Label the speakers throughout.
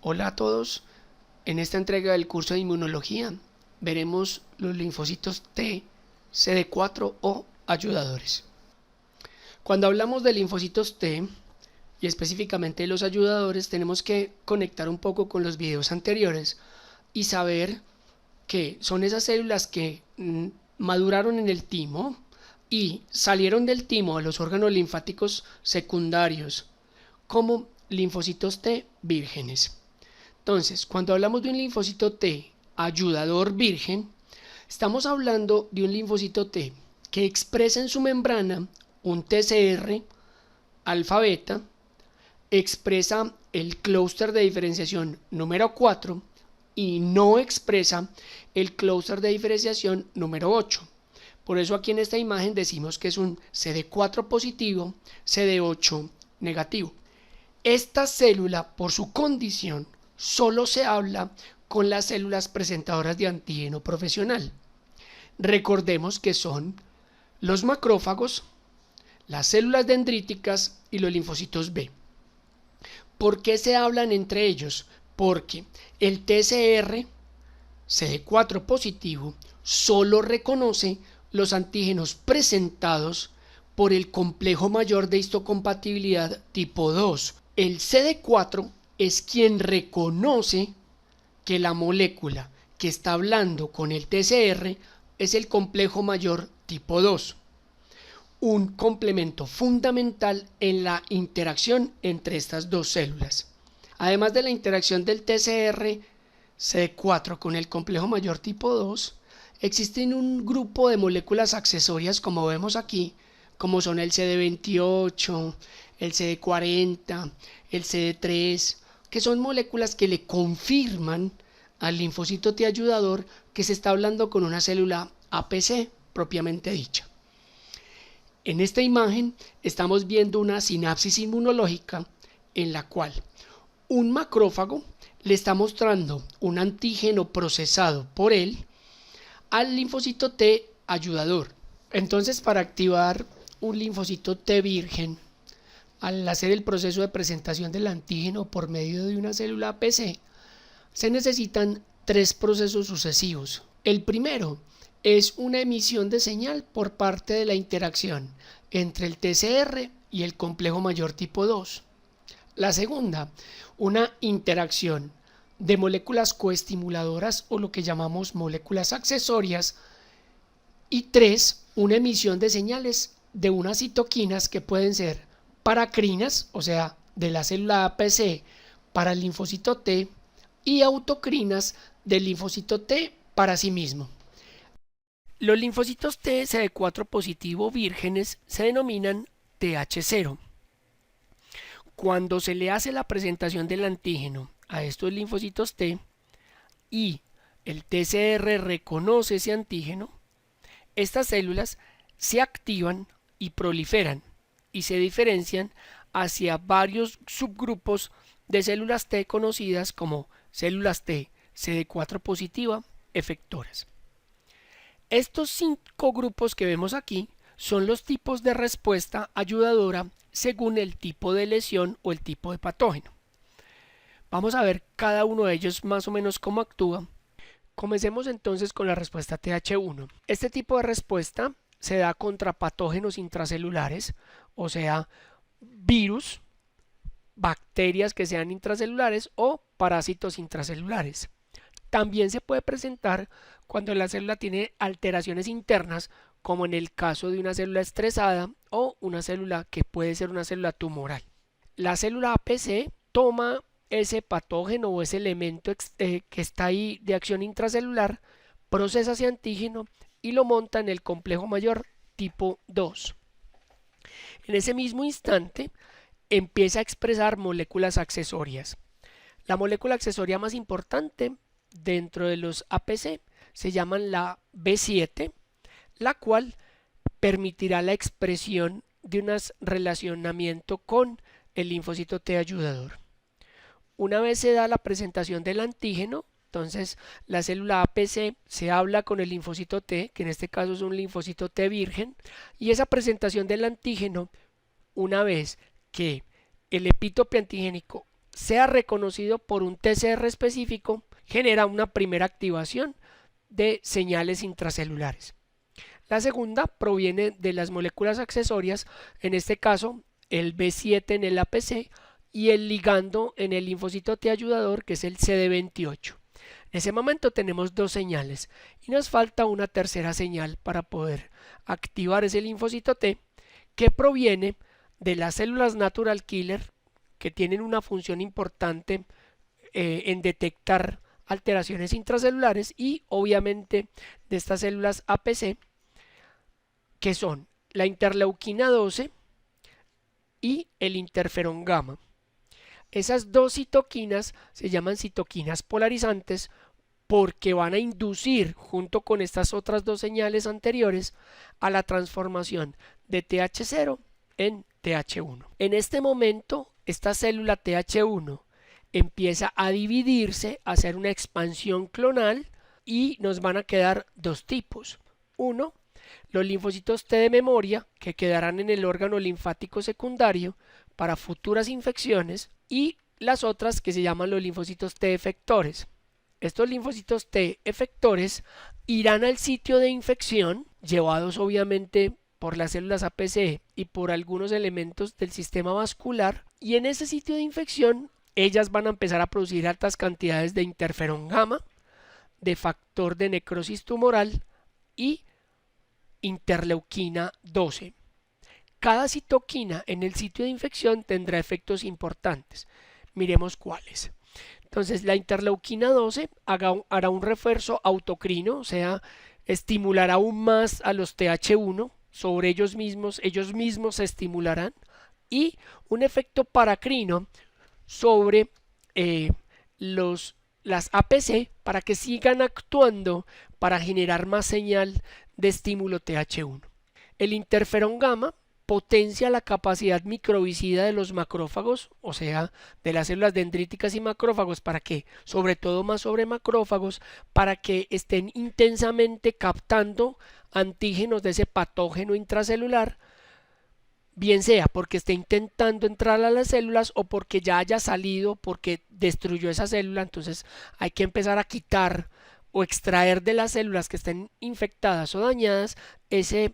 Speaker 1: Hola a todos, en esta entrega del curso de inmunología veremos los linfocitos T, CD4 o ayudadores. Cuando hablamos de linfocitos T y específicamente de los ayudadores, tenemos que conectar un poco con los videos anteriores y saber que son esas células que maduraron en el timo y salieron del timo a los órganos linfáticos secundarios como linfocitos T vírgenes. Entonces, cuando hablamos de un linfocito T ayudador virgen, estamos hablando de un linfocito T que expresa en su membrana un TCR alfa beta, expresa el clúster de diferenciación número 4 y no expresa el clúster de diferenciación número 8. Por eso aquí en esta imagen decimos que es un CD4 positivo, CD8 negativo. Esta célula, por su condición, solo se habla con las células presentadoras de antígeno profesional. Recordemos que son los macrófagos, las células dendríticas y los linfocitos B. ¿Por qué se hablan entre ellos? Porque el TCR CD4 positivo solo reconoce los antígenos presentados por el complejo mayor de histocompatibilidad tipo 2. El CD4 es quien reconoce que la molécula que está hablando con el TCR es el complejo mayor tipo 2, un complemento fundamental en la interacción entre estas dos células. Además de la interacción del TCR CD4 con el complejo mayor tipo 2, existen un grupo de moléculas accesorias, como vemos aquí, como son el CD28, el CD40, el CD3, que son moléculas que le confirman al linfocito T ayudador que se está hablando con una célula APC propiamente dicha. En esta imagen estamos viendo una sinapsis inmunológica en la cual un macrófago le está mostrando un antígeno procesado por él al linfocito T ayudador. Entonces, para activar un linfocito T virgen, al hacer el proceso de presentación del antígeno por medio de una célula APC, se necesitan tres procesos sucesivos. El primero es una emisión de señal por parte de la interacción entre el TCR y el complejo mayor tipo 2. La segunda, una interacción de moléculas coestimuladoras o lo que llamamos moléculas accesorias. Y tres, una emisión de señales de unas citoquinas que pueden ser paracrinas, o sea, de la célula APC para el linfocito T, y autocrinas del linfocito T para sí mismo. Los linfocitos T CD4 positivo vírgenes se denominan TH0. Cuando se le hace la presentación del antígeno a estos linfocitos T y el TCR reconoce ese antígeno, estas células se activan y proliferan y se diferencian hacia varios subgrupos de células T conocidas como células T CD4 positiva efectoras. Estos 5 grupos que vemos aquí son los tipos de respuesta ayudadora según el tipo de lesión o el tipo de patógeno. Vamos a ver cada uno de ellos más o menos cómo actúa. Comencemos entonces con la respuesta TH1. Este tipo de respuesta se da contra patógenos intracelulares, o sea, virus, bacterias que sean intracelulares o parásitos intracelulares. También se puede presentar cuando la célula tiene alteraciones internas, como en el caso de una célula estresada o una célula que puede ser una célula tumoral. La célula APC toma ese patógeno o ese elemento que está ahí de acción intracelular, procesa ese antígeno y lo monta en el complejo mayor tipo 2. En ese mismo instante empieza a expresar moléculas accesorias. La molécula accesoria más importante dentro de los APC se llama la B7, la cual permitirá la expresión de un relacionamiento con el linfocito T ayudador. Una vez se da la presentación del antígeno, entonces la célula APC se habla con el linfocito T, que en este caso es un linfocito T virgen, y esa presentación del antígeno, una vez que el epitope antigénico sea reconocido por un TCR específico, genera una primera activación de señales intracelulares. La segunda proviene de las moléculas accesorias, en este caso el B7 en el APC y el ligando en el linfocito T ayudador, que es el CD28. En ese momento tenemos dos señales y nos falta una tercera señal para poder activar ese linfocito T, que proviene de las células natural killer, que tienen una función importante en detectar alteraciones intracelulares, y obviamente de estas células APC, que son la interleuquina 12 y el interferón gamma. Esas dos citoquinas se llaman citoquinas polarizantes porque van a inducir, junto con estas otras dos señales anteriores, a la transformación de TH0 en TH1. En este momento, esta célula TH1 empieza a dividirse, a hacer una expansión clonal, y nos van a quedar dos tipos. Uno, los linfocitos T de memoria, que quedarán en el órgano linfático secundario para futuras infecciones, y las otras que se llaman los linfocitos T efectores. Estos linfocitos T efectores irán al sitio de infección, llevados obviamente por las células APC y por algunos elementos del sistema vascular, y en ese sitio de infección ellas van a empezar a producir altas cantidades de interferón gamma, de factor de necrosis tumoral y interleuquina 12. Cada citoquina en el sitio de infección tendrá efectos importantes. Miremos cuáles. Entonces, la interleuquina 12 hará un refuerzo autocrino, o sea, estimulará aún más a los TH1 sobre ellos mismos se estimularán, y un efecto paracrino sobre las APC para que sigan actuando para generar más señal de estímulo TH1. El interferón gamma potencia la capacidad microbicida de los macrófagos, o sea, de las células dendríticas y macrófagos, para que, sobre todo más sobre macrófagos, para que estén intensamente captando antígenos de ese patógeno intracelular, bien sea porque esté intentando entrar a las células o porque ya haya salido, porque destruyó esa célula. Entonces hay que empezar a quitar o extraer de las células que estén infectadas o dañadas ese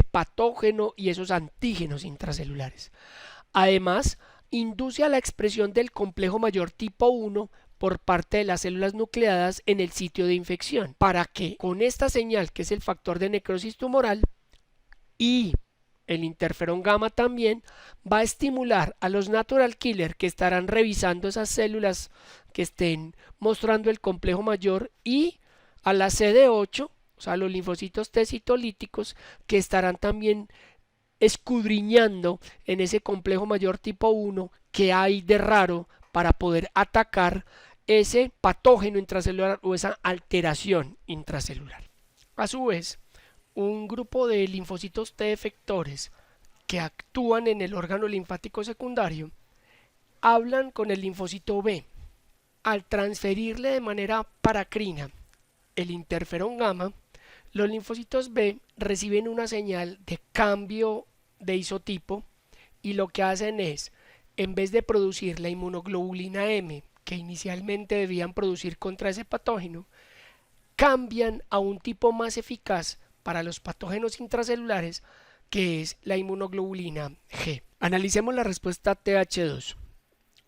Speaker 1: patógeno y esos antígenos intracelulares. Además, induce a la expresión del complejo mayor tipo 1 por parte de las células nucleadas en el sitio de infección, para que con esta señal, que es el factor de necrosis tumoral, y el interferón gamma también, va a estimular a los natural killer, que estarán revisando esas células que estén mostrando el complejo mayor, y a la CD8, o sea, los linfocitos T citolíticos, que estarán también escudriñando en ese complejo mayor tipo 1 que hay de raro para poder atacar ese patógeno intracelular o esa alteración intracelular. A su vez, un grupo de linfocitos T efectores que actúan en el órgano linfático secundario hablan con el linfocito B. Al transferirle de manera paracrina el interferón gamma, los linfocitos B reciben una señal de cambio de isotipo, y lo que hacen es, en vez de producir la inmunoglobulina M que inicialmente debían producir contra ese patógeno, cambian a un tipo más eficaz para los patógenos intracelulares, que es la inmunoglobulina G. Analicemos la respuesta TH2.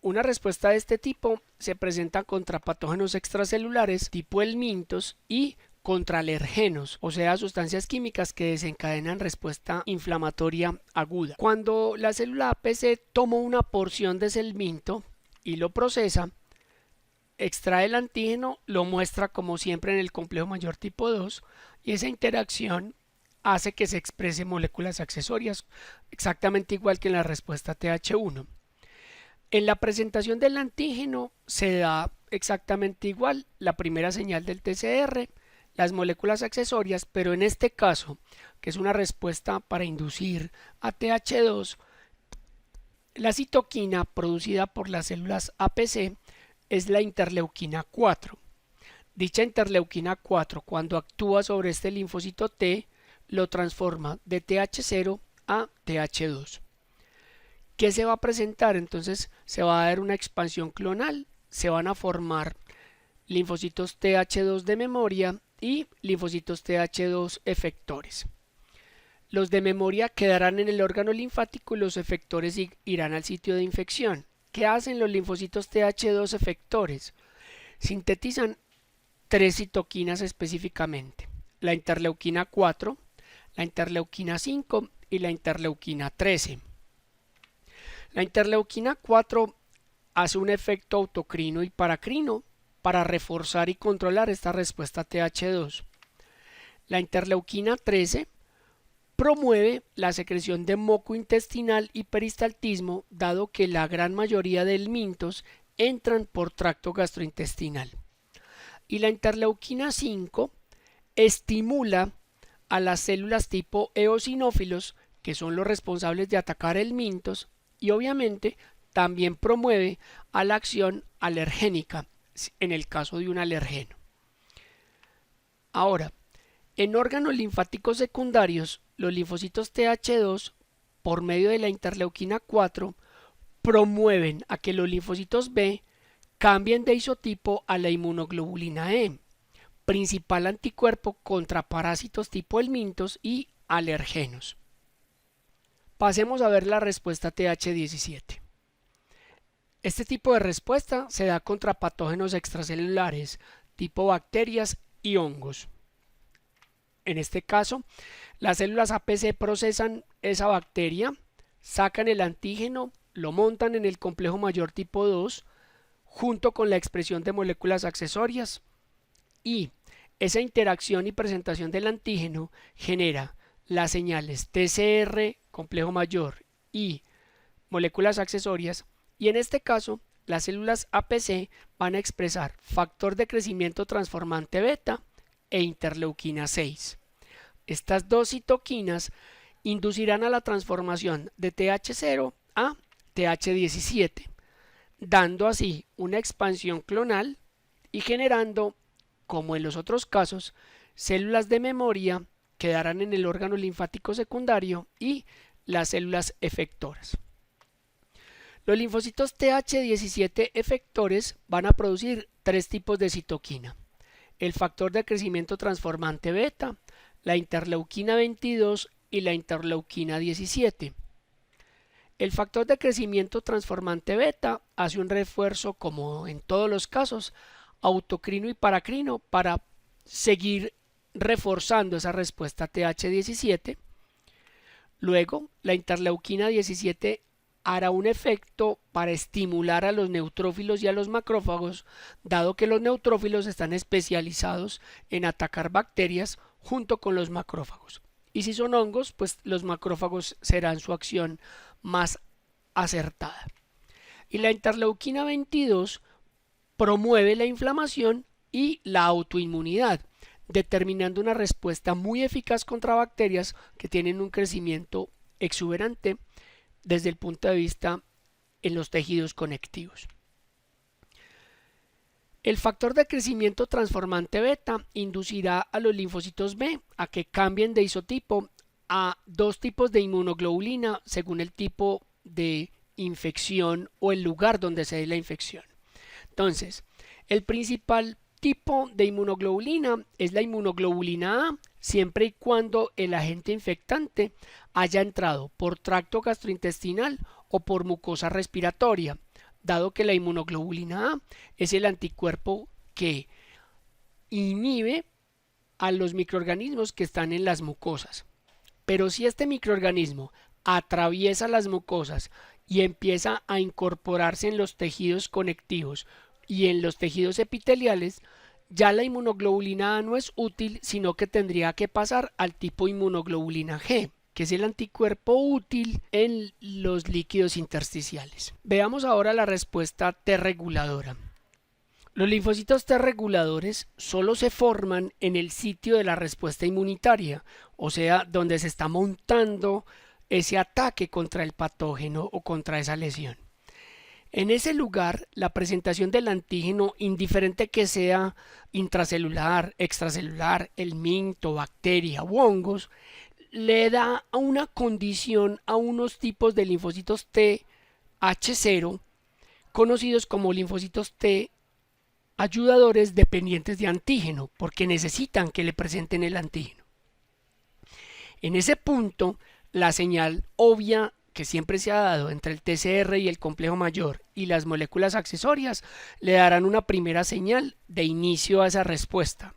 Speaker 1: Una respuesta de este tipo se presenta contra patógenos extracelulares tipo helmintos y contra alergenos, o sea, sustancias químicas que desencadenan respuesta inflamatoria aguda. Cuando la célula APC toma una porción de ese helminto y lo procesa, extrae el antígeno, lo muestra como siempre en el complejo mayor tipo 2, y esa interacción hace que se exprese moléculas accesorias, exactamente igual que en la respuesta TH1. En la presentación del antígeno se da exactamente igual la primera señal del TCR, las moléculas accesorias, pero en este caso, que es una respuesta para inducir a TH2, la citoquina producida por las células APC es la interleuquina 4. Dicha interleuquina 4, cuando actúa sobre este linfocito T, lo transforma de TH0 a TH2. ¿Qué se va a presentar? Entonces se va a dar una expansión clonal, se van a formar linfocitos Th2 de memoria y linfocitos Th2 efectores. Los de memoria quedarán en el órgano linfático y los efectores irán al sitio de infección. ¿Qué hacen los linfocitos Th2 efectores? Sintetizan tres citoquinas específicamente: la interleuquina 4, la interleuquina 5 y la interleuquina 13. La interleuquina 4 hace un efecto autocrino y paracrino para reforzar y controlar esta respuesta Th2. La interleuquina 13 promueve la secreción de moco intestinal y peristaltismo, dado que la gran mayoría de helmintos entran por tracto gastrointestinal. Y la interleuquina 5 estimula a las células tipo eosinófilos, que son los responsables de atacar helmintos, y obviamente también promueve a la acción alergénica en el caso de un alergeno. Ahora, en órganos linfáticos secundarios, los linfocitos Th2, por medio de la interleuquina 4, promueven a que los linfocitos B cambien de isotipo a la inmunoglobulina E, principal anticuerpo contra parásitos tipo helmintos y alergenos. Pasemos a ver la respuesta Th17. Este tipo de respuesta se da contra patógenos extracelulares tipo bacterias y hongos. En este caso, las células APC procesan esa bacteria, sacan el antígeno, lo montan en el complejo mayor tipo 2 junto con la expresión de moléculas accesorias, y esa interacción y presentación del antígeno genera las señales TCR, complejo mayor, y moléculas accesorias, y en este caso las células APC van a expresar factor de crecimiento transformante beta e interleuquina 6. Estas dos citoquinas inducirán a la transformación de Th0 a Th17, dando así una expansión clonal y generando, como en los otros casos, células de memoria quedarán en el órgano linfático secundario y las células efectoras. Los linfocitos Th17 efectores van a producir tres tipos de citoquina: el factor de crecimiento transformante beta, la interleuquina 22 y la interleuquina 17. El factor de crecimiento transformante beta hace un refuerzo, como en todos los casos, autocrino y paracrino para seguir reforzando esa respuesta Th17. Luego, la interleuquina 17 hará un efecto para estimular a los neutrófilos y a los macrófagos, dado que los neutrófilos están especializados en atacar bacterias junto con los macrófagos. Y si son hongos, pues los macrófagos serán su acción más acertada. Y la interleuquina 22 promueve la inflamación y la autoinmunidad, determinando una respuesta muy eficaz contra bacterias que tienen un crecimiento exuberante desde el punto de vista en los tejidos conectivos. El factor de crecimiento transformante beta inducirá a los linfocitos B a que cambien de isotipo a dos tipos de inmunoglobulina según el tipo de infección o el lugar donde se dé la infección. Entonces, el principal tipo de inmunoglobulina es la inmunoglobulina A, siempre y cuando el agente infectante haya entrado por tracto gastrointestinal o por mucosa respiratoria, dado que la inmunoglobulina A es el anticuerpo que inhibe a los microorganismos que están en las mucosas. Pero si este microorganismo atraviesa las mucosas y empieza a incorporarse en los tejidos conectivos y en los tejidos epiteliales, ya la inmunoglobulina A no es útil, sino que tendría que pasar al tipo inmunoglobulina G, que es el anticuerpo útil en los líquidos intersticiales. Veamos ahora la respuesta T reguladora. Los linfocitos T reguladores solo se forman en el sitio de la respuesta inmunitaria, o sea, donde se está montando ese ataque contra el patógeno o contra esa lesión. En ese lugar, la presentación del antígeno, indiferente que sea intracelular, extracelular, helminto, bacteria u hongos, le da una condición a unos tipos de linfocitos TH0 conocidos como linfocitos T ayudadores dependientes de antígeno, porque necesitan que le presenten el antígeno. En ese punto, la señal obvia que siempre se ha dado entre el TCR y el complejo mayor y las moléculas accesorias le darán una primera señal de inicio a esa respuesta.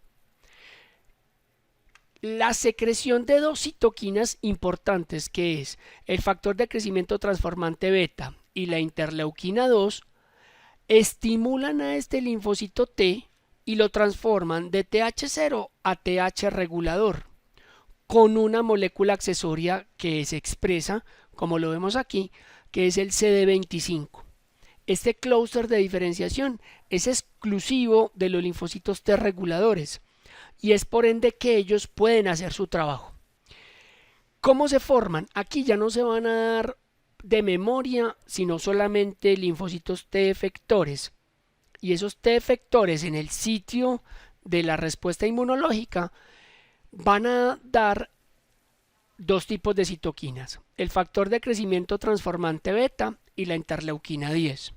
Speaker 1: La secreción de dos citoquinas importantes, que es el factor de crecimiento transformante beta y la interleuquina 2, estimulan a este linfocito T y lo transforman de TH0 a TH regulador con una molécula accesoria que se expresa, como lo vemos aquí, que es el CD25. Este clúster de diferenciación es exclusivo de los linfocitos T reguladores y es por ende que ellos pueden hacer su trabajo. ¿Cómo se forman? Aquí ya no se van a dar de memoria, sino solamente linfocitos T efectores. Y esos T efectores en el sitio de la respuesta inmunológica van a dar dos tipos de citoquinas, el factor de crecimiento transformante beta y la interleuquina 10.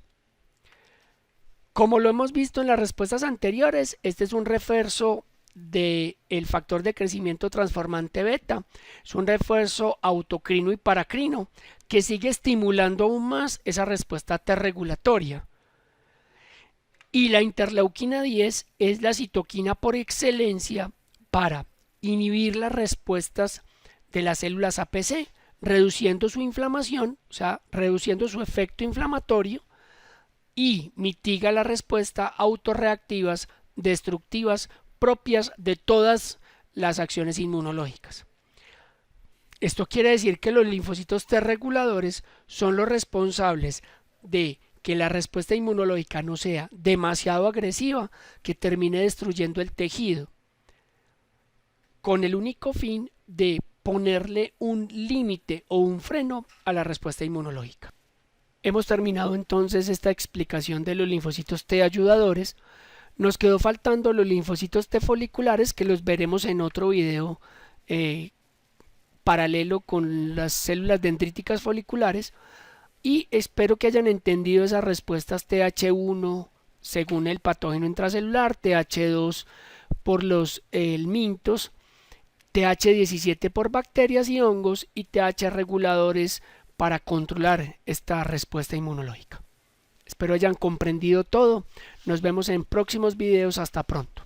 Speaker 1: Como lo hemos visto en las respuestas anteriores, este es un refuerzo del factor de crecimiento transformante beta, es un refuerzo autocrino y paracrino que sigue estimulando aún más esa respuesta T regulatoria. Y la interleuquina 10 es la citoquina por excelencia para inhibir las respuestas de las células APC, reduciendo su inflamación, o sea, reduciendo su efecto inflamatorio, y mitiga la respuesta autorreactivas destructivas propias de todas las acciones inmunológicas. Esto quiere decir que los linfocitos T reguladores son los responsables de que la respuesta inmunológica no sea demasiado agresiva, que termine destruyendo el tejido, con el único fin de ponerle un límite o un freno a la respuesta inmunológica. Hemos terminado entonces esta explicación de los linfocitos T ayudadores. Nos quedó faltando los linfocitos T foliculares, que los veremos en otro video paralelo con las células dendríticas foliculares, y espero que hayan entendido esas respuestas TH1 según el patógeno intracelular, TH2 por los helmintos, TH17 por bacterias y hongos y TH reguladores para controlar esta respuesta inmunológica. Espero hayan comprendido todo. Nos vemos en próximos videos. Hasta pronto.